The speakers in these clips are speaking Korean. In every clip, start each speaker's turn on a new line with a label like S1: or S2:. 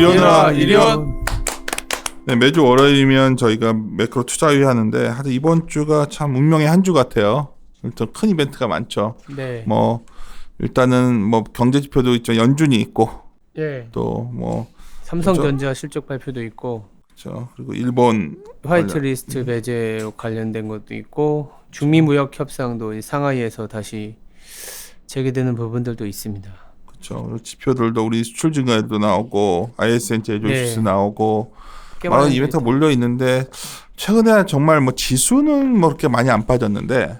S1: 이리오너라 이리온. 네, 매주 월요일이면 저희가 매크로 투자위 하는데 하여튼 이번 주가 참 운명의 한 주 같아요. 일단 큰 이벤트가 많죠.
S2: 네.
S1: 뭐 일단은 뭐 경제 지표도 있죠. 연준이 있고
S2: 예.
S1: 또 뭐
S2: 삼성전자 실적 발표도 있고
S1: 그렇죠. 그리고 일본
S2: 화이트리스트 배제 관련된 것도 있고 중미 무역 협상도 상하이에서 다시 재개되는 부분들도 있습니다.
S1: 그렇죠. 지표들도 우리 수출 증가도 나오고 ISM 제조지수
S2: 네.
S1: 나오고
S2: 꽤
S1: 많은
S2: 많은
S1: 이벤트가 몰려 있는데 최근에 정말 뭐 지수는 뭐 그렇게 많이 안 빠졌는데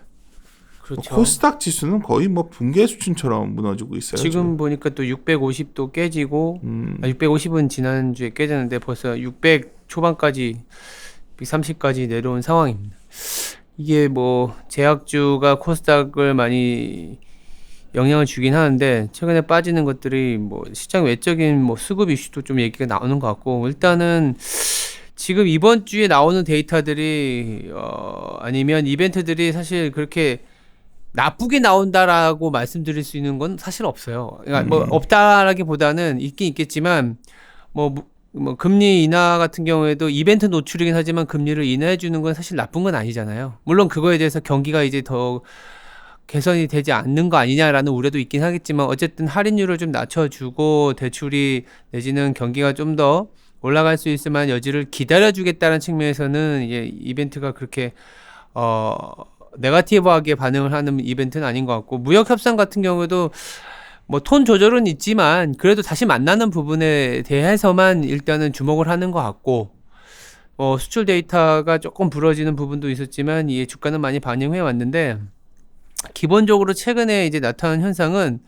S2: 그렇죠.
S1: 뭐 코스닥 지수는 거의 뭐 붕괴 수준처럼 무너지고 있어요.
S2: 지금 보니까 또 650도 깨지고 650은 지난주에 깨졌는데 벌써 600 초반까지 130까지 내려온 상황입니다. 이게 뭐 제약주가 코스닥을 많이 영향을 주긴 하는데 최근에 빠지는 것들이 뭐 시장 외적인 뭐 수급 이슈도 좀 얘기가 나오는 것 같고 일단은 지금 이번 주에 나오는 데이터들이 아니면 이벤트들이 사실 그렇게 나쁘게 나온다라고 말씀드릴 수 있는 건 사실 없어요. 그러니까 뭐 없다라기보다는 있긴 있겠지만 뭐 금리 인하 같은 경우에도 이벤트 노출이긴 하지만 금리를 인하해 주는 건 사실 나쁜 건 아니잖아요. 물론 그거에 대해서 경기가 이제 더 개선이 되지 않는 거 아니냐라는 우려도 있긴 하겠지만 어쨌든 할인율을 좀 낮춰주고 대출이 내지는 경기가 좀 더 올라갈 수 있을 만한 여지를 기다려주겠다는 측면에서는 이벤트가 그렇게 네거티브하게 반응을 하는 이벤트는 아닌 것 같고 무역 협상 같은 경우도 뭐 톤 조절은 있지만 그래도 다시 만나는 부분에 대해서만 일단은 주목을 하는 것 같고 수출 데이터가 조금 부러지는 부분도 있었지만 이 주가는 많이 반영해 왔는데 기본적으로 최근에 이제 나타난 현상은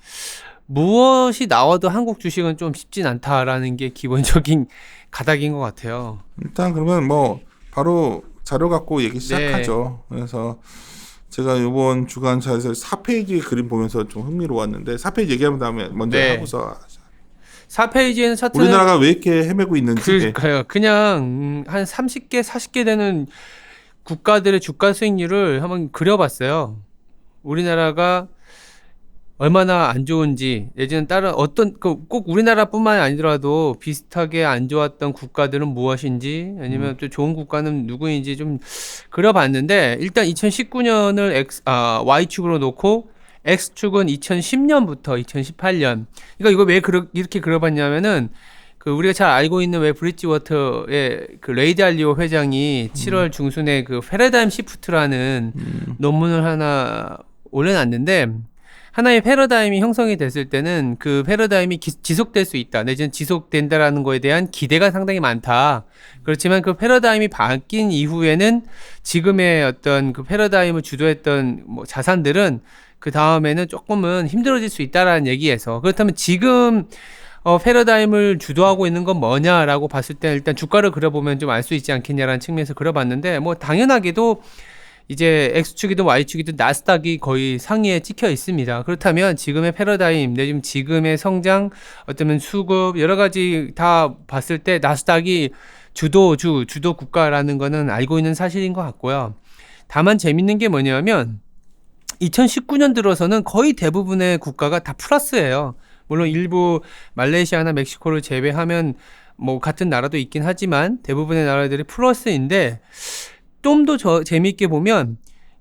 S2: 무엇이 나와도 한국 주식은 좀 쉽진 않다라는 게 기본적인 가닥인 것 같아요.
S1: 일단 그러면 뭐 바로 자료 갖고 얘기 시작하죠. 네. 그래서 제가 이번 주간차에서 4페이지 그림 보면서 좀 흥미로웠는데 4페이지 얘기하면 다음에 먼저
S2: 네.
S1: 하고서
S2: 4페이지에는 차트는
S1: 우리나라가 왜 이렇게 헤매고 있는지
S2: 그러니까요. 그냥 한 30개, 40개 되는 국가들의 주가 수익률을 한번 그려봤어요. 우리나라가 얼마나 안 좋은지 내지는 다른 어떤 꼭 우리나라뿐만 아니더라도 비슷하게 안 좋았던 국가들은 무엇인지 아니면 또 좋은 국가는 누구인지 좀 그려봤는데 일단 2019년을 Y축으로 놓고 X축은 2010년부터 2018년. 그러니까 이거 왜 이렇게 그려봤냐면은 우리가 잘 알고 있는 왜 브리지워터의 레이 달리오 회장이 7월 중순에 패러다임 시프트라는 논문을 하나 올려놨는데 하나의 패러다임이 형성이 됐을 때는 그 패러다임이 지속될 수 있다. 내지는 지속된다라는 거에 대한 기대가 상당히 많다. 그렇지만 그 패러다임이 바뀐 이후에는 지금의 어떤 그 패러다임을 주도했던 뭐 자산들은 그 다음에는 조금은 힘들어질 수 있다라는 얘기에서 그렇다면 지금 패러다임을 주도하고 있는 건 뭐냐라고 봤을 때 일단 주가를 그려보면 좀 알 수 있지 않겠냐라는 측면에서 그려봤는데 뭐 당연하게도 이제 X축이든 Y축이든 나스닥이 거의 상위에 찍혀 있습니다. 그렇다면 지금의 패러다임, 내지는 지금의 성장, 어쩌면 수급 여러 가지 다 봤을 때 나스닥이 주도 국가라는 거는 알고 있는 사실인 것 같고요. 다만 재밌는 게 뭐냐면 2019년 들어서는 거의 대부분의 국가가 다 플러스예요. 물론 일부 말레이시아나 멕시코를 제외하면 뭐 같은 나라도 있긴 하지만 대부분의 나라들이 플러스인데 좀 더 재미있게 보면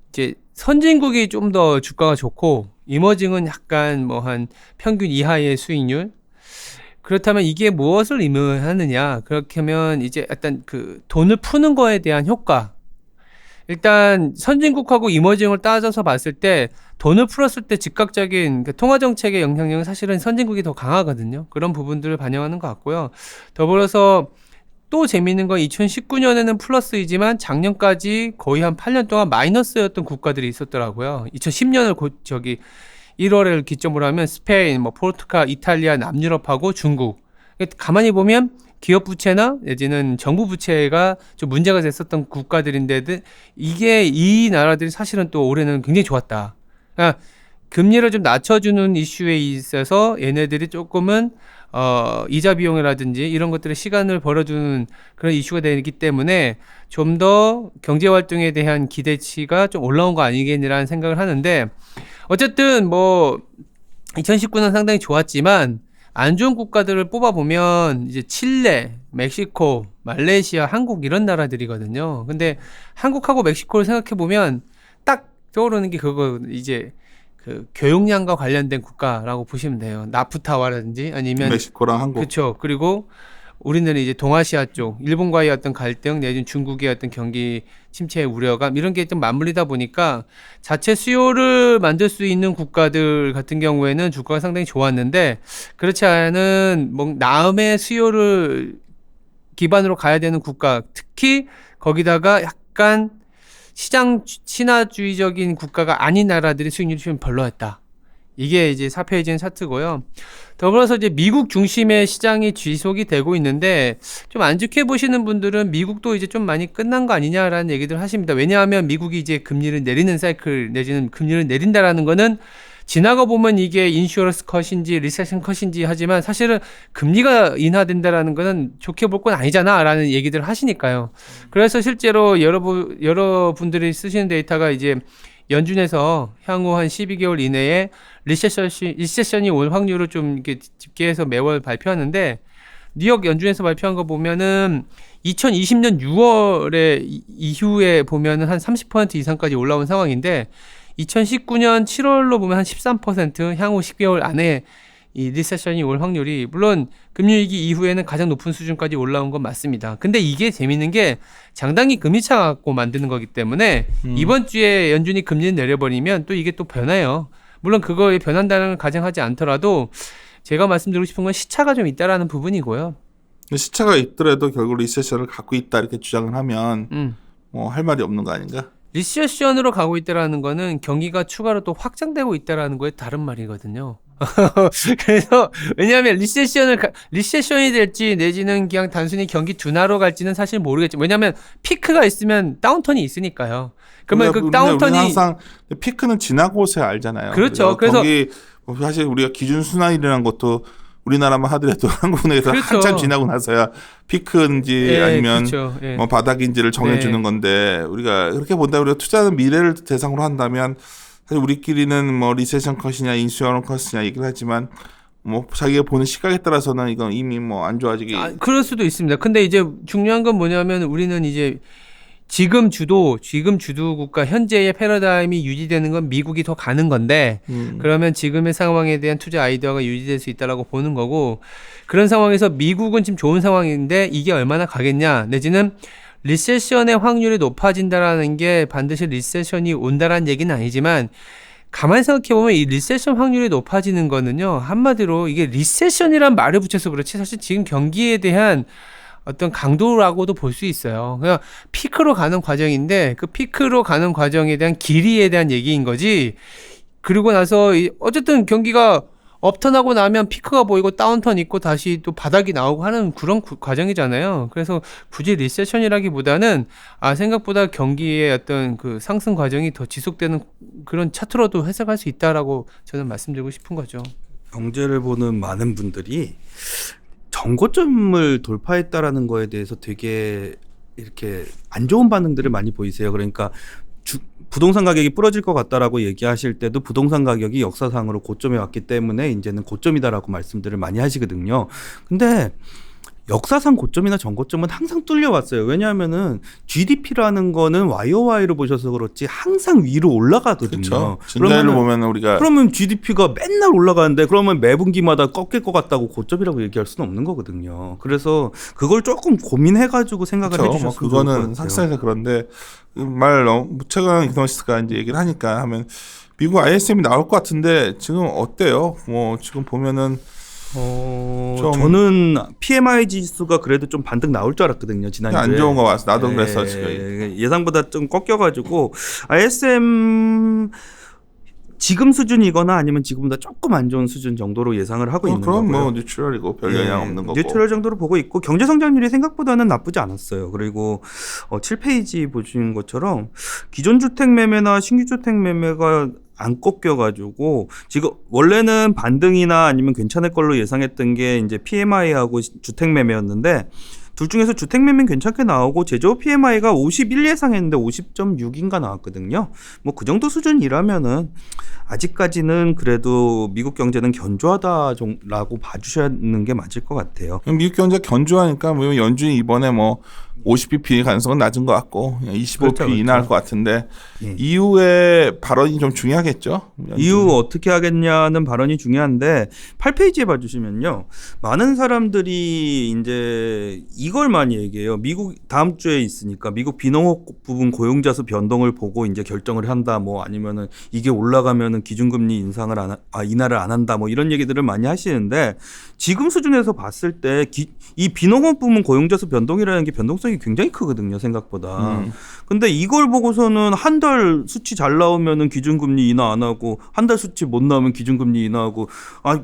S2: 이제 선진국이 좀 더 주가가 좋고 이머징은 약간 뭐 한 평균 이하의 수익률. 그렇다면 이게 무엇을 의미하느냐? 그렇게 하면 이제 일단 돈을 푸는 거에 대한 효과. 일단 선진국하고 이머징을 따져서 봤을 때 돈을 풀었을 때 즉각적인 통화 정책의 영향력은 사실은 선진국이 더 강하거든요. 그런 부분들을 반영하는 것 같고요. 더불어서 또 재미있는 건 2019년에는 플러스이지만 작년까지 거의 한 8년 동안 마이너스였던 국가들이 있었더라고요. 2010년을 1월을 기점으로 하면 스페인, 포르투갈, 이탈리아, 남유럽하고 중국. 가만히 보면 기업 부채나 내지는 정부 부채가 좀 문제가 됐었던 국가들인데도 이 나라들이 사실은 또 올해는 굉장히 좋았다. 그러니까 금리를 좀 낮춰주는 이슈에 있어서 얘네들이 조금은 이자 비용이라든지 이런 것들의 시간을 벌어주는 그런 이슈가 되기 때문에 좀 더 경제 활동에 대한 기대치가 좀 올라온 거 아니겠냐라는 생각을 하는데 어쨌든 2019년 상당히 좋았지만 안 좋은 국가들을 뽑아보면 이제 칠레, 멕시코, 말레이시아, 한국 이런 나라들이거든요. 근데 한국하고 멕시코를 생각해보면 딱 떠오르는 게 그거 이제 그 교역량과 관련된 국가라고 보시면 돼요. 나프타와라든지 아니면
S1: 멕시코랑 한국.
S2: 그렇죠. 그리고 우리는 이제 동아시아 쪽, 일본과의 어떤 갈등 내지는 중국의 어떤 경기 침체의 우려감 이런 게 좀 맞물리다 보니까 자체 수요를 만들 수 있는 국가들 같은 경우에는 주가가 상당히 좋았는데 그렇지 않은 뭐 남의 수요를 기반으로 가야 되는 국가, 특히 거기다가 약간 시장 신화주의적인 국가가 아닌 나라들이 수익률이 좀 별로였다. 이게 이제 4페이지는 차트고요. 더불어서 이제 미국 중심의 시장이 지속이 되고 있는데 좀 안 좋게 보시는 분들은 미국도 이제 좀 많이 끝난 거 아니냐라는 얘기들 하십니다. 왜냐하면 미국이 이제 금리를 내리는 사이클 내지는 금리를 내린다라는 거는 지나가 보면 이게 인슈어런스 컷인지 리세션 컷인지 하지만 사실은 금리가 인하된다라는 거는 좋게 볼 건 아니잖아라는 얘기들 하시니까요. 그래서 실제로 여러분들이 쓰시는 데이터가 이제 연준에서 향후 한 12개월 이내에 리세션이 올 확률을 좀 이렇게 집계해서 매월 발표하는데 뉴욕 연준에서 발표한 거 보면은 2020년 6월에 이후에 보면은 한 30% 이상까지 올라온 상황인데 2019년 7월로 보면 한 13% 향후 10개월 안에 이 리세션이 올 확률이 물론 금융위기 이후에는 가장 높은 수준까지 올라온 건 맞습니다. 근데 이게 재밌는 게 장단기 금리차 갖고 만드는 거기 때문에 이번 주에 연준이 금리를 내려버리면 또 이게 또 변해요. 물론 그거에 변한다는 걸 가정하지 않더라도 제가 말씀드리고 싶은 건 시차가 좀 있다라는 부분이고요.
S1: 시차가 있더라도 결국 리세션을 갖고 있다 이렇게 주장을 하면 뭐 할 말이 없는 거 아닌가?
S2: 리세션으로 가고 있다라는 거는 경기가 추가로 또 확장되고 있다라는 거에 다른 말이거든요. 그래서 왜냐하면 리세션이 될지 내지는 그냥 단순히 경기 둔화로 갈지는 사실 모르겠지. 왜냐하면 피크가 있으면 다운턴이 있으니까요. 그러면 그 다운턴이
S1: 우리는 항상 피크는 지나고서야 알잖아요.
S2: 그렇죠. 그래서
S1: 경기 사실 우리가 기준 순환이라는 것도 우리나라만 하더라도 한국에서
S2: 그렇죠.
S1: 한참 지나고 나서야 피크인지 아니면
S2: 그렇죠.
S1: 뭐 바닥인지를 정해주는 건데 우리가 그렇게 본다 우리가 투자하는 미래를 대상으로 한다면 사실 우리끼리는 뭐 리세션 컷이냐 인슈어런 컷이냐 얘기를 하지만 뭐 자기가 보는 시각에 따라서는 이건 이미 뭐 안 좋아지기.
S2: 그럴 수도 있습니다. 근데 이제 중요한 건 뭐냐면 우리는 이제 지금 주도 국가 현재의 패러다임이 유지되는 건 미국이 더 가는 건데 그러면 지금의 상황에 대한 투자 아이디어가 유지될 수 있다라고 보는 거고 그런 상황에서 미국은 지금 좋은 상황인데 이게 얼마나 가겠냐 내지는 리세션의 확률이 높아진다라는 게 반드시 리세션이 온다라는 얘기는 아니지만 가만히 생각해보면 이 리세션 확률이 높아지는 거는요 한마디로 이게 리세션이란 말을 붙여서 그렇지 사실 지금 경기에 대한 어떤 강도라고도 볼 수 있어요. 그냥 피크로 가는 과정인데 그 피크로 가는 과정에 대한 길이에 대한 얘기인 거지. 그리고 나서 어쨌든 경기가 업턴하고 나면 피크가 보이고 다운턴 있고 다시 또 바닥이 나오고 하는 그런 과정이잖아요. 그래서 굳이 리세션이라기보다는 생각보다 경기의 어떤 그 상승 과정이 더 지속되는 그런 차트로도 해석할 수 있다라고 저는 말씀드리고 싶은 거죠.
S3: 경제를 보는 많은 분들이 정고점을 돌파했다라는 거에 대해서 되게 이렇게 안 좋은 반응들을 많이 보이세요. 그러니까 부동산 가격이 부러질 것 같다라고 얘기하실 때도 부동산 가격이 역사상으로 고점에 왔기 때문에 이제는 고점이다라고 말씀들을 많이 하시거든요. 근데 역사상 고점이나 전고점은 항상 뚫려왔어요. 왜냐하면은 GDP라는 거는 YOY로 보셔서 그렇지 항상 위로 올라가거든요.
S1: 그렇죠. 증가율을 보면 우리가
S3: 그러면 GDP가 맨날 올라가는데 그러면 매분기마다 꺾일 것 같다고 고점이라고 얘기할 수는 없는 거거든요. 그래서 그걸 조금 고민해가지고 생각을
S1: 그렇죠.
S3: 해주셨으면 좋을 것
S1: 그거는
S3: 같아요.
S1: 상상해서 그런데 말 무채강 이코노미스트가 이제 얘기를 하니까 하면 미국 ISM이 나올 것 같은데 지금 어때요? 뭐 지금 보면은
S3: 저는 PMI 지수가 그래도 좀 반등 나올 줄 알았거든요. 지난주에.
S1: 안 좋은 거 같아. 나도 그래서 지금
S3: 예상보다 좀 꺾여가지고 ISM 지금 수준이거나 아니면 지금보다 조금 안 좋은 수준 정도로 예상을 하고 있는 거고요.
S1: 그럼 뭐 뉴트럴이고 별 영향 없는 거고.
S3: 뉴트럴 정도로 보고 있고 경제 성장률이 생각보다는 나쁘지 않았어요. 그리고 7페이지 보시는 것처럼 기존 주택 매매나 신규 주택 매매가 안 꺾여가지고 지금 원래는 반등이나 아니면 괜찮을 걸로 예상했던 게 이제 PMI하고 주택 매매였는데 둘 중에서 주택 매매는 괜찮게 나오고 제조업 PMI가 51 예상했는데 50.6인가 나왔거든요. 뭐 그 정도 수준이라면은 아직까지는 그래도 미국 경제는 견조하다라고 봐주시는 게 맞을 것 같아요.
S1: 미국 경제 견조하니까 뭐 연준이 이번에 뭐 50bp 가능성은 낮은 것 같고 25bp
S3: 그렇죠.
S1: 인하할 것 같은데
S3: 예.
S1: 이후에 발언이 좀 중요하겠죠.
S3: 이후 어떻게 하겠냐는 발언이 중요한데 8페이지에 봐주시면요. 많은 사람들이 이제 이걸 많이 얘기해요. 미국 다음 주에 있으니까 미국 비농업 부분 고용자 수 변동을 보고 이제 결정을 한다. 뭐 아니면은 이게 올라가면은 기준금리 인하를 안 한다. 뭐 이런 얘기들을 많이 하시는데 지금 수준에서 봤을 때 이 비농업 부문 고용자 수 변동이라는 게 변동성이 굉장히 크거든요. 생각보다. 근데 이걸 보고서는 한 달 수치 잘 나오면은 기준금리 인하 안 하고 한 달 수치 못 나오면 기준금리 인하하고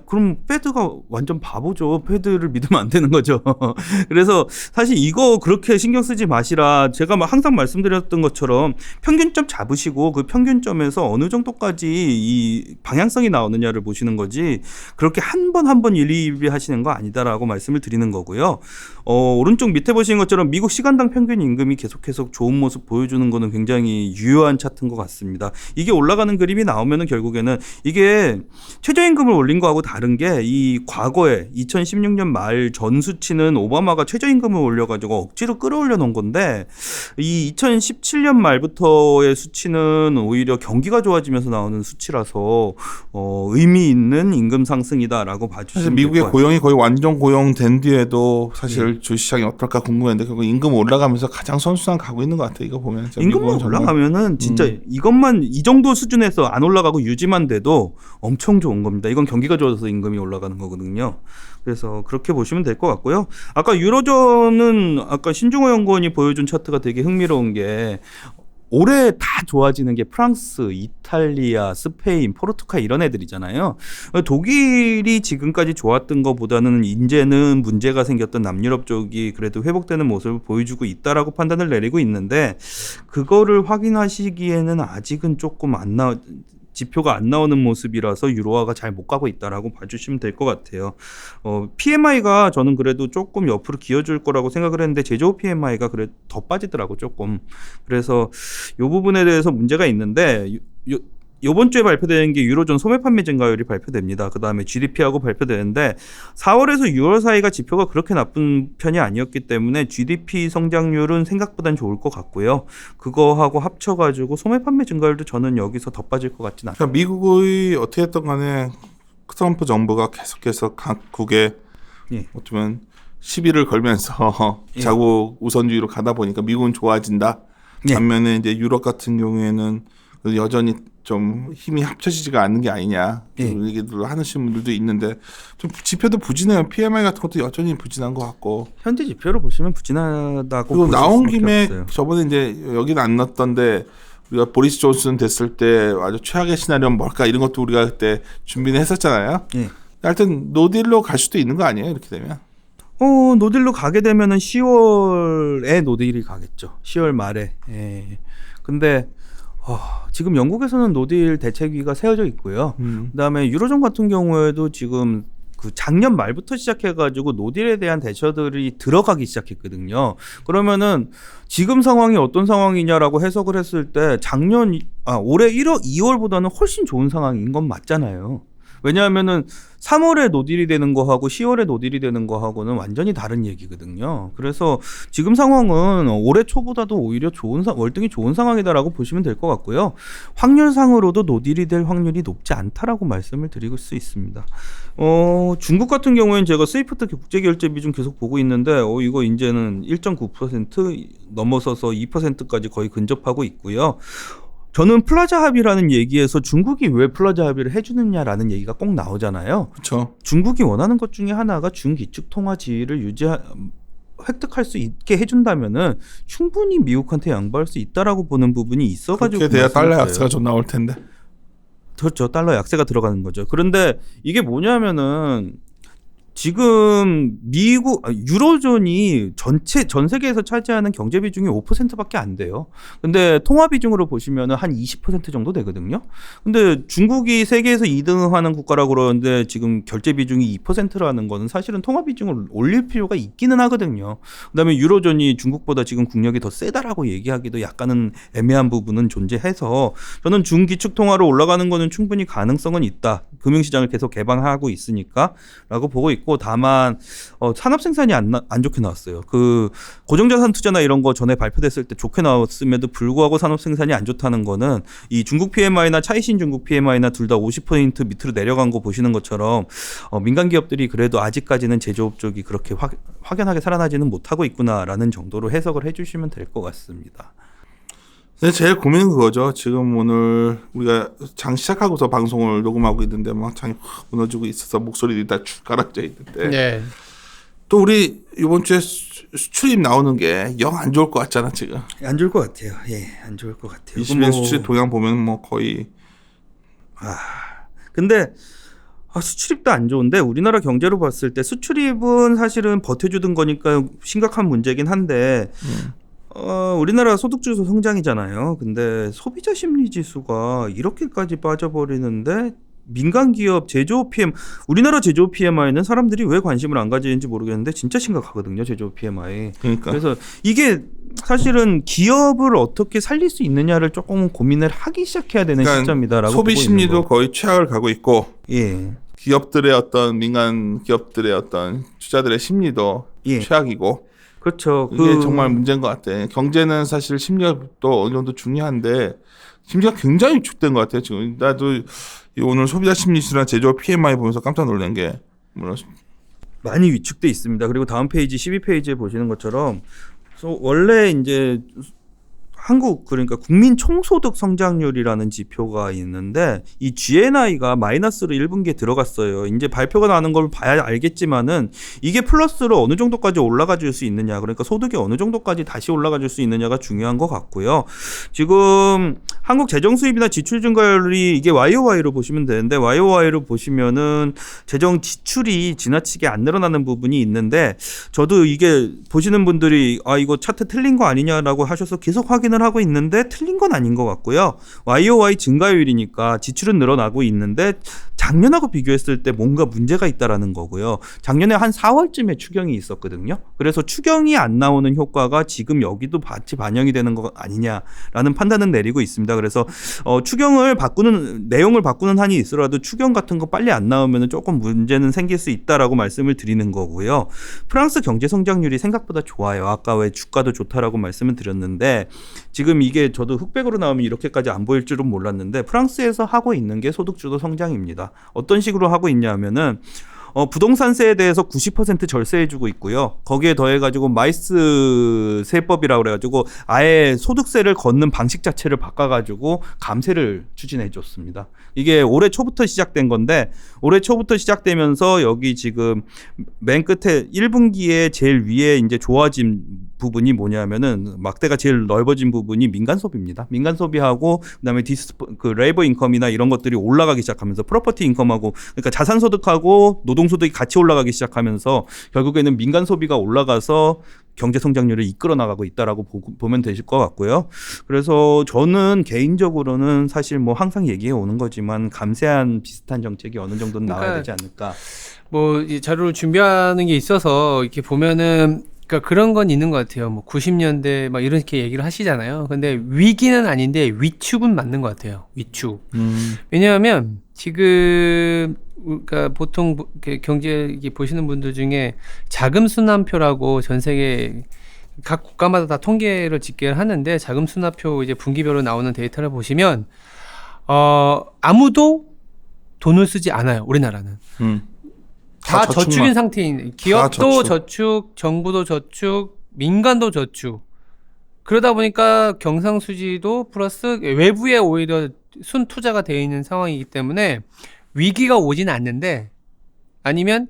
S3: 그럼 패드가 완전 바보죠. 패드를 믿으면 안 되는 거죠. 그래서 사실 이거 그렇게 신경 쓰지 마시라. 제가 항상 말씀드렸던 것처럼 평균점 잡으시고 그 평균점에서 어느 정도까지 이 방향성이 나오느냐를 보시는 거지 그렇게 한 번 일희일비 하시는 거 아니다라고 말씀을 드리는 거고요. 오른쪽 밑에 보시는 것처럼 미국 시간당 평균 임금이 계속해서 좋은 모습 보여주는 거는 굉장히 유효한 차트인 것 같습니다. 이게 올라가는 그림이 나오면은 결국에는 이게 최저임금을 올린 거하고 다른 게 이 과거에 2016년 말 전 수치는 오바마가 최저임금을 올려가지고 억지로 끌어올려 놓은 건데 이 2017년 말부터의 수치는 오히려 경기가 좋아지면서 나오는 수치라서 의미 있는 임금 상승이다라고 봐주시면
S1: 사실 미국의 고용이 거의 완전 고용된 뒤에도 사실 주시장이 어떨까 궁금했는데 결국 임금 올라가면서 가장 선순환 가고 있는 것 같아요. 이거 보면
S3: 임금만 올라가면은 진짜 이것만 이 정도 수준에서 안 올라가고 유지만 돼도 엄청 좋은 겁니다. 이건 경기가 좋아져서 임금이 올라가는 거거든요. 그래서 그렇게 보시면 될 것 같고요. 아까 유로존은 아까 신중호 연구원이 보여준 차트가 되게 흥미로운 게 올해 다 좋아지는 게 프랑스, 이탈리아, 스페인, 포르투갈 이런 애들이잖아요. 독일이 지금까지 좋았던 것보다는 이제는 문제가 생겼던 남유럽 쪽이 그래도 회복되는 모습을 보여주고 있다라고 판단을 내리고 있는데 그거를 확인하시기에는 아직은 조금 지표가 안 나오는 모습이라서 유로화가 잘 못 가고 있다라고 봐주시면 될 것 같아요. PMI가 저는 그래도 조금 옆으로 기어줄 거라고 생각을 했는데 제조업 PMI가 그래 더 빠지더라고 조금. 그래서 이 부분에 대해서 문제가 있는데 이번 주에 발표되는 게 유로존 소매 판매 증가율이 발표됩니다. 그 다음에 GDP하고 발표되는데 4월에서 6월 사이가 지표가 그렇게 나쁜 편이 아니었기 때문에 GDP 성장률은 생각보단 좋을 것 같고요. 그거하고 합쳐가지고 소매 판매 증가율도 저는 여기서 더 빠질 것 같진 않아요.
S1: 그러니까 미국의 어떻게 했던 간에 트럼프 정부가 계속해서 각국에 어쩌면 시비를 걸면서 자국 우선주의로 가다 보니까 미국은 좋아진다. 반면에 이제 유럽 같은 경우에는 여전히 좀 힘이 합쳐지지가 않는 게 아니냐 이런 얘기들 하시는 분들도 있는데 좀 지표도 부진해요. PMI 같은 것도 여전히 부진한 것 같고
S3: 현재 지표로 보시면 부진하다고
S1: 그리고 나온
S3: 수밖에
S1: 김에
S3: 없어요.
S1: 저번에 이제 여기는 안 넣었던데 우리가 보리스 존슨 됐을 때 아주 최악의 시나리오는 뭘까 이런 것도 우리가 그때 준비는 했었잖아요. 하여튼 노딜로 갈 수도 있는 거 아니에요 이렇게 되면?
S3: 노딜로 가게 되면은 10월에 노딜이 가겠죠. 10월 말에. 근데 지금 영국에서는 노딜 대책위가 세워져 있고요. 그다음에 유로존 같은 경우에도 지금 그 작년 말부터 시작해가지고 노딜에 대한 대처들이 들어가기 시작했거든요. 그러면은 지금 상황이 어떤 상황이냐라고 해석을 했을 때 올해 2월보다는 훨씬 좋은 상황인 건 맞잖아요. 왜냐하면은 3월에 노딜이 되는 거하고 10월에 노딜이 되는 거하고는 완전히 다른 얘기거든요. 그래서 지금 상황은 올해 초보다도 오히려 월등히 좋은 상황이다라고 보시면 될 것 같고요. 확률상으로도 노딜이 될 확률이 높지 않다라고 말씀을 드릴 수 있습니다. 중국 같은 경우에는 제가 스위프트 국제결제 비중 계속 보고 있는데 이거 이제는 1.9% 넘어서서 2%까지 거의 근접하고 있고요. 저는 플라자 합의라는 얘기에서 중국이 왜 플라자 합의를 해주느냐라는 얘기가 꼭 나오잖아요.
S1: 그렇죠.
S3: 중국이 원하는 것 중에 하나가 중기축 통화 지위를 획득할 수 있게 해준다면은 충분히 미국한테 양보할 수 있다라고 보는 부분이 있어가지고
S1: 그렇게 돼야 달러 약세가 좀 나올 텐데.
S3: 그렇죠. 달러 약세가 들어가는 거죠. 그런데 이게 뭐냐면은 지금 유로존이 전 세계에서 차지하는 경제 비중이 5%밖에 안 돼요. 근데 통화 비중으로 보시면은 한 20% 정도 되거든요. 근데 중국이 세계에서 2등 하는 국가라고 그러는데 지금 결제 비중이 2%라는 거는 사실은 통화 비중을 올릴 필요가 있기는 하거든요. 그다음에 유로존이 중국보다 지금 국력이 더 세다라고 얘기하기도 약간은 애매한 부분은 존재해서 저는 중기축 통화로 올라가는 거는 충분히 가능성은 있다. 금융시장을 계속 개방하고 있으니까라고 보고 있고, 다만 산업 생산이 안 좋게 나왔어요. 그 고정자산 투자나 이런 거 전에 발표됐을 때 좋게 나왔음에도 불구하고 산업 생산이 안 좋다는 거는 이 중국 PMI나 차이신 중국 PMI나 둘 다 50% 밑으로 내려간 거 보시는 것처럼 민간 기업들이 그래도 아직까지는 제조업 쪽이 그렇게 확연하게 살아나지는 못하고 있구나라는 정도로 해석을 해주시면 될 것 같습니다.
S1: 근데 제일 고민은 그거죠. 지금 오늘 우리가 장 시작하고서 방송을 녹음하고 있는데 막 장이 확 무너지고 있어서 목소리들이 다 쭉 가라앉아 있는데
S2: 네.
S1: 또 우리 이번 주에 수출입 나오는 게 영 안 좋을 것 같잖아 지금.
S3: 안 좋을 것 같아요. 예, 안 좋을 것 같아요.
S1: 20년 수출입 동향 보면 뭐 거의.
S3: 근데 수출입도 안 좋은데 우리나라 경제로 봤을 때 수출입은 사실은 버텨주던 거니까 심각한 문제긴 한데 우리나라 소득주도 성장이잖아요. 근데 소비자 심리 지수가 이렇게까지 빠져버리는데 민간 기업 제조업 PM, 우리나라 제조업 PMI는 사람들이 왜 관심을 안 가지는지 모르겠는데 진짜 심각하거든요. 제조업 PMI.
S1: 그러니까.
S3: 그래서 이게 사실은 기업을 어떻게 살릴 수 있느냐를 조금 고민을 하기 시작해야 되는 시점이다라고
S1: 소비
S3: 보고
S1: 심리도
S3: 있는 거.
S1: 거의 최악을 가고 있고
S3: 예.
S1: 기업들의 어떤 민간 기업들의 어떤 투자들의 심리도
S3: 예.
S1: 최악이고.
S3: 그렇죠.
S1: 이게 정말 문제인 것 같아. 경제는 사실 심리가 또 어느 정도 중요한데 심리가 굉장히 위축된 것 같아요. 지금 나도 오늘 소비자 심리지수나 제조업 PMI 보면서 깜짝 놀란 게 물론
S3: 많이 위축돼 있습니다. 그리고 다음 페이지 12페이지에 보시는 것처럼 원래 이제 한국 그러니까 국민 총소득 성장률이라는 지표가 있는데 이 GNI가 마이너스로 1분기에 들어갔어요. 이제 발표가 나는 걸 봐야 알겠지만은 이게 플러스로 어느 정도까지 올라가 줄 수 있느냐, 그러니까 소득이 어느 정도까지 다시 올라가 줄 수 있느냐가 중요한 것 같고요. 지금 한국 재정 수입이나 지출 증가율이 이게 YOY로 보시면 되는데 YOY로 보시면은 재정 지출이 지나치게 안 늘어나는 부분이 있는데 저도 이게 보시는 분들이 이거 차트 틀린 거 아니냐라고 하셔서 계속 확인을 하고 있는데 틀린 건 아닌 것 같고요. YOY 증가율이니까 지출은 늘어나고 있는데 작년하고 비교했을 때 뭔가 문제가 있다라는 거고요. 작년에 한 4월쯤에 추경이 있었거든요. 그래서 추경이 안 나오는 효과가 지금 여기도 같이 반영이 되는 거 아니냐라는 판단은 내리고 있습니다. 그래서 추경을 바꾸는 내용을 바꾸는 한이 있더라도 추경 같은 거 빨리 안 나오면 조금 문제는 생길 수 있다라고 말씀을 드리는 거고요. 프랑스 경제 성장률이 생각보다 좋아요. 아까 왜 주가도 좋다라고 말씀을 드렸는데 지금 이게 저도 흑백으로 나오면 이렇게까지 안 보일 줄은 몰랐는데 프랑스에서 하고 있는 게 소득주도 성장입니다. 어떤 식으로 하고 있냐면은 부동산세에 대해서 90% 절세해주고 있고요. 거기에 더해가지고 마이스 세법이라고 그래가지고 아예 소득세를 걷는 방식 자체를 바꿔가지고 감세를 추진해줬습니다. 이게 올해 초부터 시작된 건데 올해 초부터 시작되면서 여기 지금 맨 끝에 1분기에 제일 위에 이제 좋아진 부분이 뭐냐면은 막대가 제일 넓어진 부분이 민간 소비입니다. 민간 소비하고 그다음에 레이버 인컴이나 이런 것들이 올라가기 시작하면서 프로퍼티 인컴하고 그러니까 자산 소득하고 노동 소득이 같이 올라가기 시작하면서 결국에는 민간 소비가 올라가서 경제 성장률을 이끌어 나가고 있다라고 보면 되실 것 같고요. 그래서 저는 개인적으로는 사실 뭐 항상 얘기해 오는 거지만 감세한 비슷한 정책이 어느 정도는 나와야 되지 않을까.
S2: 뭐 이 자료를 준비하는 게 있어서 이렇게 보면은 그러니까 그런 건 있는 것 같아요. 뭐 90년대 막 이렇게 얘기를 하시잖아요. 근데 위기는 아닌데 위축은 맞는 것 같아요. 위축. 왜냐하면 지금 그러니까 보통 경제 보시는 분들 중에 자금 순환표라고 전 세계 각 국가마다 다 통계를 집계를 하는데 자금 순환표 이제 분기별로 나오는 데이터를 보시면 아무도 돈을 쓰지 않아요. 우리나라는. 다 저축인 상태인 기업도 저축, 정부도 저축, 민간도 저축. 그러다 보니까 경상수지도 플러스 외부에 오히려 순투자가 되어 있는 상황이기 때문에 위기가 오진 않는데 아니면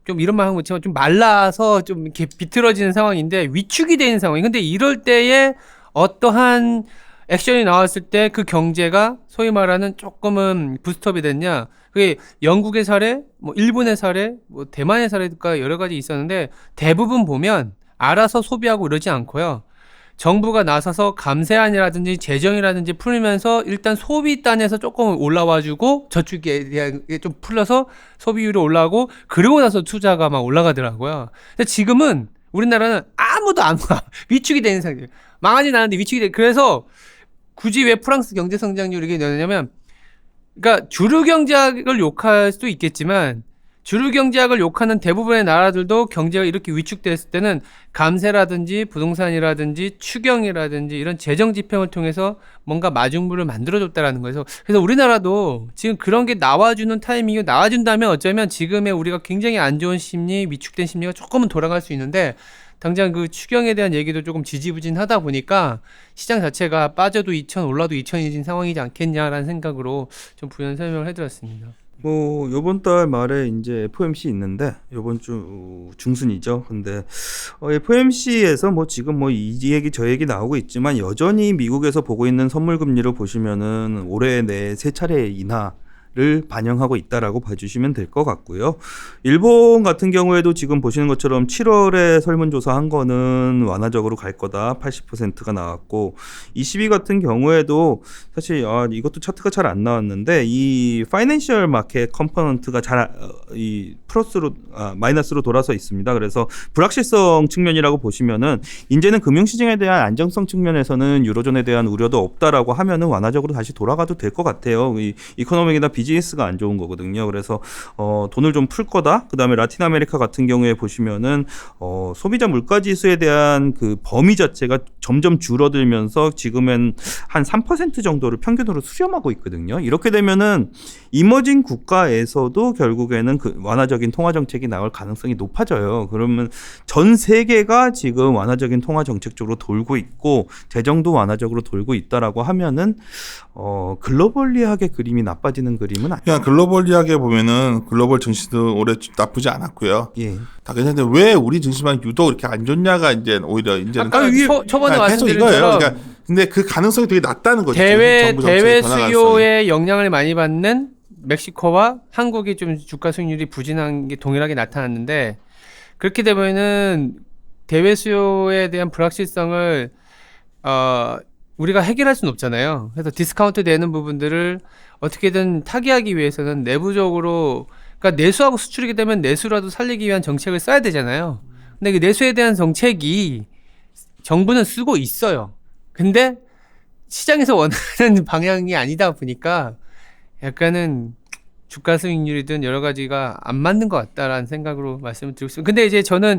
S2: 좀 이런 말 하는 것처럼 좀 말라서 좀 이렇게 비틀어지는 상황인데 위축이 되는 상황이. 근데 이럴 때에 어떠한 액션이 나왔을 때 그 경제가 소위 말하는 조금은 부스트업이 됐냐? 그게 영국의 사례, 뭐 일본의 사례, 뭐 대만의 사례가 여러 가지 있었는데 대부분 보면 알아서 소비하고 이러지 않고요. 정부가 나서서 감세안이라든지 재정이라든지 풀면서 일단 소비단에서 조금 올라와주고 저축에 대한 게 좀 풀려서 소비율이 올라가고 그러고 나서 투자가 막 올라가더라고요. 근데 지금은 우리나라는 아무도 안 와. 위축이 되는 상태. 망하진 않은데 위축이 돼. 그래서 굳이 왜 프랑스 경제 성장률이 이게 되냐면, 그러니까 주류 경제학을 욕할 수도 있겠지만 주류 경제학을 욕하는 대부분의 나라들도 경제가 이렇게 위축됐을 때는 감세라든지 부동산이라든지 추경이라든지 이런 재정 집행을 통해서 뭔가 마중물을 만들어줬다라는 거예요. 그래서 우리나라도 지금 그런 게 나와주는 타이밍이 나와준다면 어쩌면 지금의 우리가 굉장히 안 좋은 심리, 위축된 심리가 조금은 돌아갈 수 있는데 당장 그 추경에 대한 얘기도 조금 지지부진하다 보니까 시장 자체가 빠져도 2천 올라도 2천이진 상황이지 않겠냐라는 생각으로 좀 부연 설명을 해드렸습니다.
S3: 뭐 요번 달 말에 이제 FOMC 있는데 요번 주 중순이죠. 근데 FOMC에서 뭐 지금 뭐 이 얘기 저 얘기 나오고 있지만 여전히 미국에서 보고 있는 선물 금리를 보시면은 올해 내 세 차례 인하를 반영하고 있다라고 봐주시면 될 것 같고요. 일본 같은 경우에도 지금 보시는 것처럼 7월에 설문조사한 거는 완화적으로 갈 거다 80%가 나왔고, ECB 같은 경우에도 사실 이것도 차트가 잘 안 나왔는데 이 파이낸셜 마켓 컴포넌트가 잘 이 플러스로 마이너스로 돌아서 있습니다. 그래서 불확실성 측면이라고 보시면은 이제는 금융시장에 대한 안정성 측면에서는 유로존에 대한 우려도 없다라고 하면은 완화적으로 다시 돌아가도 될 것 같아요. 이 이코노믹이나 비즈니스가 안 좋은 거거든요. 그래서 돈을 좀 풀 거다. 그다음에 라틴 아메리카 같은 경우에 보시면은 소비자 물가 지수에 대한 그 범위 자체가 점점 줄어들면서 지금은 한 3% 정도를 평균으로 수렴하고 있거든요. 이렇게 되면은 이머징 국가에서도 결국에는 그 완화적인 통화 정책이 나올 가능성이 높아져요. 그러면 전 세계가 지금 완화적인 통화 정책 쪽으로 돌고 있고 재정도 완화적으로 돌고 있다라고 하면은 글로벌리하게 그림이 나빠지는 그림은 아니에요.
S1: 그냥 글로벌리하게 보면은 글로벌 증시도 올해 나쁘지 않았고요.
S3: 예.
S1: 다 괜찮은데 왜 우리 증시만 유독 이렇게 안 좋냐가 이제 오히려 이제는
S2: 아까 초반에
S1: 계속
S2: 말씀드린
S1: 이거예요.
S2: 것처럼
S1: 그러니까 근데 그 가능성이 되게 낮다는 거죠.
S2: 대외
S1: 정부 정책의 변화 가능성이.
S2: 수요에 영향을 많이 받는 멕시코와 한국이 좀 주가 수익률이 부진한 게 동일하게 나타났는데, 그렇게 되면은 대외 수요에 대한 불확실성을 우리가 해결할 수는 없잖아요. 그래서 디스카운트 되는 부분들을 어떻게든 타개하기 위해서는 내부적으로, 그러니까 내수하고 수출이기 때문에 내수라도 살리기 위한 정책을 써야 되잖아요. 근데 그 내수에 대한 정책이 정부는 쓰고 있어요. 근데 시장에서 원하는 방향이 아니다 보니까 약간은 주가 수익률이든 여러 가지가 안 맞는 것 같다라는 생각으로 말씀을 드리고 있습니다. 근데 이제 저는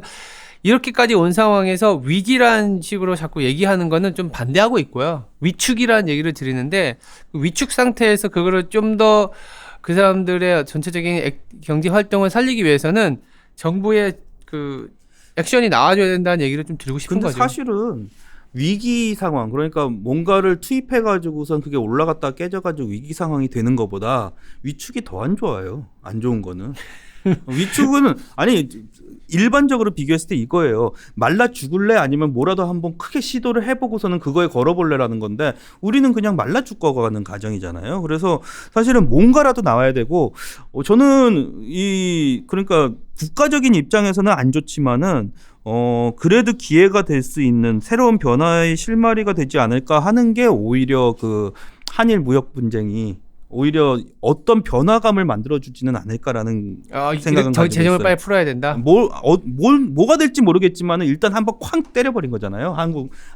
S2: 이렇게까지 온 상황에서 위기란 식으로 자꾸 얘기하는 거는 좀 반대하고 있고요. 위축이라는 얘기를 드리는데 위축 상태에서 그거를 좀 더 그 사람들의 전체적인 경제 활동을 살리기 위해서는 정부의 그 액션이 나와줘야 된다는 얘기를 좀 드리고 싶은
S3: 근데
S2: 거죠.
S3: 사실은 위기 상황, 그러니까 뭔가를 투입해가지고선 그게 올라갔다 깨져가지고 위기 상황이 되는 것보다 위축이 더 안 좋아요. 안 좋은 거는. 위축은 아니 일반적으로 비교했을 때 이거예요. 말라 죽을래 아니면 뭐라도 한번 크게 시도를 해보고서는 그거에 걸어볼래라는 건데 우리는 그냥 말라 죽어가는 가정이잖아요. 그래서 사실은 뭔가라도 나와야 되고 저는 그러니까 국가적인 입장에서는 안 좋지만은 그래도 기회가 될 수 있는 새로운 변화의 실마리가 되지 않을까 하는 게 오히려 그 한일 무역 분쟁이 오히려 어떤 변화감을 만들어주지는 않을까라는 생각은 가지고
S2: 재정을
S3: 있어요.
S2: 빨리 풀어야 된다.
S3: 뭐가 될지 모르겠지만은 일단 한번 쾅 때려버린 거잖아요.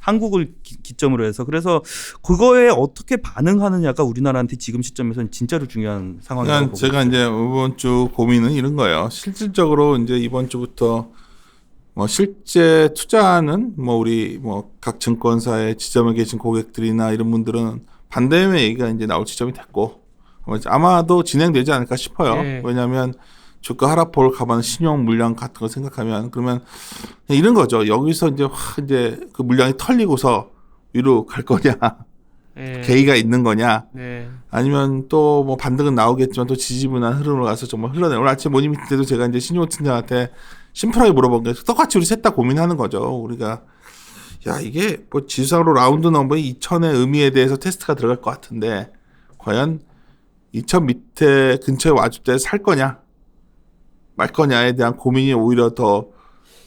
S3: 한국을 기점으로 해서. 그래서 그거에 어떻게 반응하느냐가 우리나라한테 지금 시점에서는 진짜로 중요한 상황이라고 보고
S1: 제가 이제 이번 주 고민은 이런 거예요. 실질적으로 이제 이번 주부터 뭐 실제 투자하는 뭐 우리 뭐 각 증권사의 지점에 계신 고객들이나 이런 분들은 반대의 얘기가 이제 나올 지점이 됐고 아마도 진행되지 않을까 싶어요.
S2: 네.
S1: 왜냐하면 주가 하락폭을 감안한 신용 물량 같은 거 생각하면 그러면 이런 거죠. 여기서 이제 그 물량이 털리고서 위로 갈 거냐,
S2: 네.
S1: 계기가 있는 거냐,
S2: 네.
S1: 아니면 또 뭐 반등은 나오겠지만 또 지지분한 흐름으로 가서 정말 흘러내. 오늘 아침 모닝 미팅 때도 제가 이제 신용 팀장한테 심플하게 물어본 게 똑같이 우리 셋 다 고민하는 거죠. 우리가 야 이게 뭐 지수상으로 라운드 넘버 2000의 의미에 대해서 테스트가 들어갈 것 같은데 과연 2000 밑에 근처에 와줄 때 살 거냐 말 거냐에 대한 고민이 오히려 더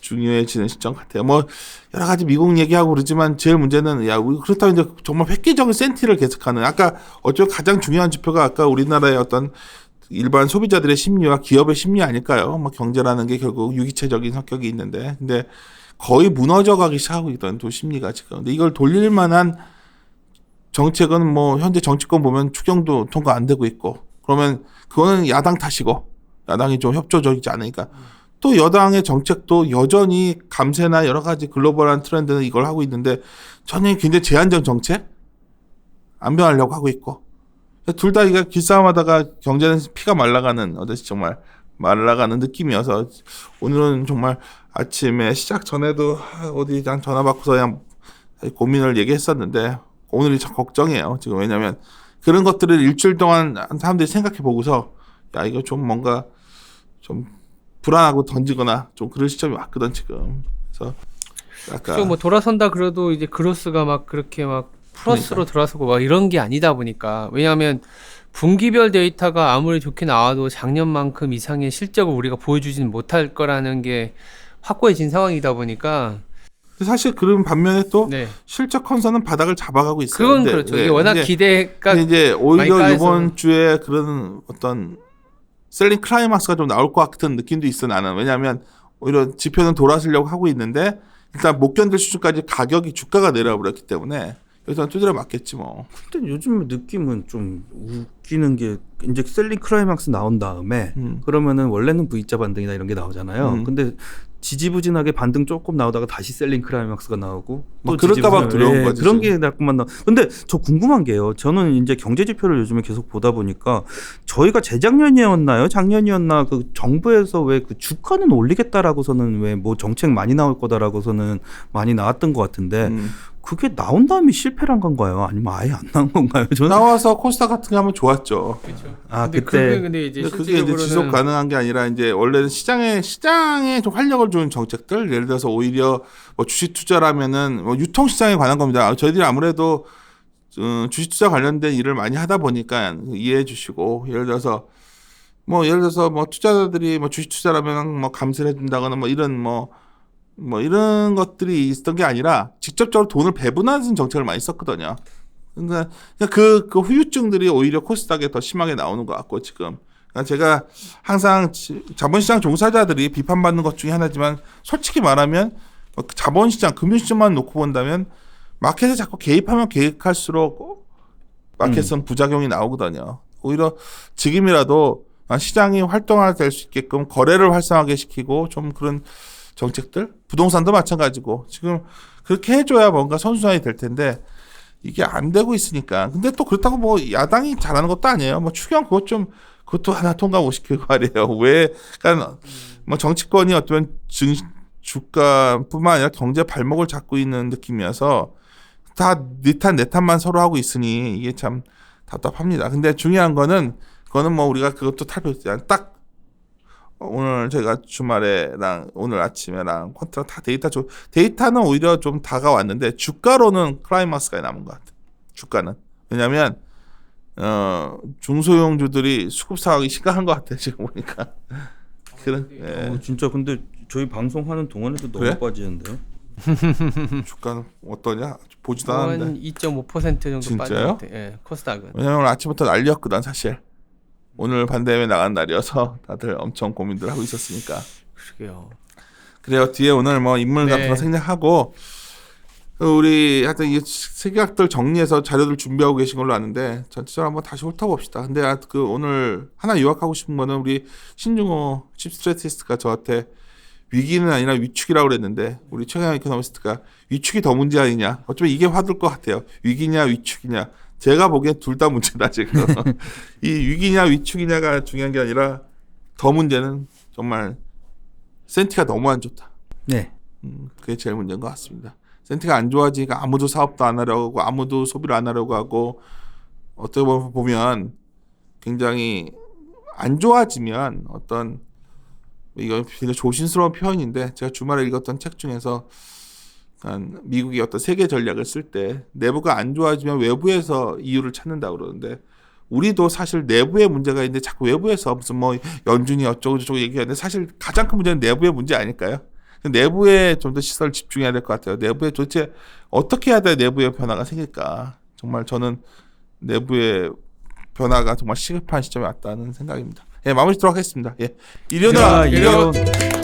S1: 중요해지는 시점 같아요. 뭐 여러 가지 미국 얘기하고 그러지만 제일 문제는 야 우리 그렇다면 이제 정말 획기적인 센티를 계속하는 아까 어쩌면 가장 중요한 지표가 아까 우리나라의 어떤 일반 소비자들의 심리와 기업의 심리 아닐까요? 뭐 경제라는 게 결국 유기체적인 성격이 있는데 근데 거의 무너져가기 시작하고 있던 또 심리가 지금. 근데 이걸 돌릴 만한 정책은 뭐 현재 정치권 보면 추경도 통과 안 되고 있고 그러면 그거는 야당 탓이고 야당이 좀 협조적이지 않으니까 또 여당의 정책도 여전히 감세나 여러 가지 글로벌한 트렌드는 이걸 하고 있는데 전혀 굉장히 제한적 정책 안 변하려고 하고 있고 둘 다 이게 기싸움하다가 경제는 피가 말라가는 정말 말라가는 느낌이어서 오늘은 정말 아침에 시작 전에도 어디 전화 받고서 그냥 고민을 얘기했었는데 오늘이 참 걱정이에요. 지금 왜냐하면 그런 것들을 일주일 동안 사람들이 생각해 보고서 야 이거 좀 뭔가 좀 불안하고 던지거나 좀 그런 시점이 왔거든 지금. 그래서
S2: 그렇죠. 뭐 돌아선다 그래도 이제 그로스가 막 그렇게 막 플러스로 들어서고 막 이런 게 아니다 보니까 왜냐하면 분기별 데이터가 아무리 좋게 나와도 작년만큼 이상의 실적을 우리가 보여주지는 못할 거라는 게 확고해진 상황이다 보니까
S1: 사실 그런 반면에 또
S2: 네.
S1: 실적 컨선은 바닥을 잡아가고 있어요.
S2: 그건 그렇죠. 이게 워낙 기대가
S1: 이제 오히려
S2: 많이
S1: 이번 주에 그런 어떤 셀링 클라이막스가 좀 나올 것 같은 느낌도 있어 나는. 왜냐하면 오히려 지표는 돌아서려고 하고 있는데 일단 못 견딜 수준까지 가격이 주가가 내려와 버렸기 때문에 여기서 두드려 맞겠지 뭐.
S3: 근데 요즘 느낌은 좀 웃기는 게 이제 셀링 클라이막스 나온 다음에 그러면은 원래는 V자 반등이나 이런 게 나오잖아요. 근데 지지부진하게 반등 조금 나오다가 다시 셀링 클라이막스가 나오고
S1: 뭐 그럴까봐 두려운 거지.
S3: 그런 게 자꾸만 나. 근데 저 궁금한 게요. 저는 이제 경제 지표를 요즘에 계속 보다 보니까 저희가 재작년이었나요? 작년이었나 그 정부에서 왜 그 주가는 올리겠다라고서는 왜 뭐 정책 많이 나올 거다라고서는 많이 나왔던 것 같은데 그게 나온 다음에 실패를 한 건가요? 아니면 아예 안 나온 건가요? 저는
S1: 나와서 코스닥 같은 게 하면 좋았죠.
S2: 그렇죠.
S3: 아,
S2: 근데
S3: 그때
S2: 근데 이제
S1: 근데 그게 이제
S2: 실질적으로는
S1: 지속 가능한 게 아니라 이제 원래는 시장에 좀 활력을 주는 정책들 예를 들어서 오히려 뭐 주식 투자라면은 뭐 유통 시장에 관한 겁니다. 저희들이 아무래도 주식 투자 관련된 일을 많이 하다 보니까 이해해 주시고 예를 들어서 뭐 투자자들이 뭐 주식 투자라면 뭐 감세를 해준다거나 뭐 이런 것들이 있었던 게 아니라 직접적으로 돈을 배분하는 정책을 많이 썼거든요. 그러니까 그 후유증들이 오히려 코스닥에 더 심하게 나오는 것 같고 지금. 그러니까 제가 항상 자본시장 종사자들이 비판받는 것 중에 하나지만 솔직히 말하면 자본시장, 금융시장만 놓고 본다면 마켓에 자꾸 개입하면 개입할수록 마켓은 부작용이 나오거든요. 오히려 지금이라도 시장이 활동화 될 수 있게끔 거래를 활성화하게 시키고 좀 그런 정책들, 부동산도 마찬가지고 지금 그렇게 해줘야 뭔가 선순환이 될 텐데 이게 안 되고 있으니까. 근데 또 그렇다고 뭐 야당이 잘하는 것도 아니에요. 뭐 추경 그것도 하나 통과 못 시키고 말이에요. 왜? 그러니까 뭐 정치권이 어쩌면 주가뿐만 아니라 경제 발목을 잡고 있는 느낌이어서 다 네 탓 내 탓만 서로 하고 있으니 이게 참 답답합니다. 근데 중요한 거는 그거는 뭐 우리가 그것도 딱 오늘 제가 주말에랑 오늘 아침에랑 퀀트랑 다 데이터는 오히려 좀 다가왔는데 주가로는 클라이막스가 남은 것 같아요. 주가는. 왜냐하면 중소형주들이 수급 상황이 심각한 것 같아요. 지금 보니까. 예.
S3: 진짜 근데 저희 방송하는 동안에도 너무
S1: 그래?
S3: 빠지는데요.
S1: 주가는 어떠냐? 보지도
S2: 한
S1: 않았는데.
S2: 2.5% 정도
S1: 진짜요?
S2: 빠진 것 같아요. 예, 코스닥은.
S1: 왜냐면 오늘 아침부터 난리였거든 사실. 오늘 반대회 나간 날이어서 다들 엄청 고민들 하고 있었으니까.
S2: 그러게요.
S1: 그래요. 뒤에 오늘 뭐 인물 같은
S2: 네.
S1: 거 생략하고 우리 하여튼 이 세계학들 정리해서 자료들 준비하고 계신 걸로 아는데 전체적으로 한번 다시 훑어봅시다. 근데 그 오늘 하나 요약하고 싶은 거는 우리 신중호 칩 스트래티스트가 저한테 위기는 아니라 위축이라고 그랬는데 우리 최강현 이코노미스트가 위축이 더 문제 아니냐. 어쩌면 이게 화둘 것 같아요. 위기냐 위축이냐. 제가 보기엔 둘 다 문제다 지금. 이 위기냐 위축이냐가 중요한 게 아니라 더 문제는 정말 센티가 너무 안 좋다.
S3: 네.
S1: 그게 제일 문제인 것 같습니다. 센티가 안 좋아지니까 아무도 사업도 안 하려고 하고 아무도 소비를 안 하려고 하고 어떻게 보면 굉장히 안 좋아지면 어떤 이건 굉장히 조심스러운 표현인데 제가 주말에 읽었던 책 중에서 그러니까 미국이 어떤 세계 전략을 쓸 때 내부가 안 좋아지면 외부에서 이유를 찾는다고 그러는데 우리도 사실 내부에 문제가 있는데 자꾸 외부에서 무슨 뭐 연준이 어쩌고 저쩌고 얘기하는데 사실 가장 큰 문제는 내부의 문제 아닐까요? 내부에 좀 더 시선을 집중해야 될 것 같아요. 내부에 도대체 어떻게 해야 돼 내부의 변화가 생길까? 정말 저는 내부의 변화가 정말 시급한 시점에 왔다는 생각입니다. 예, 마무리 짓도록 하겠습니다. 예, 일요일
S2: 자,
S1: 일요
S2: 일요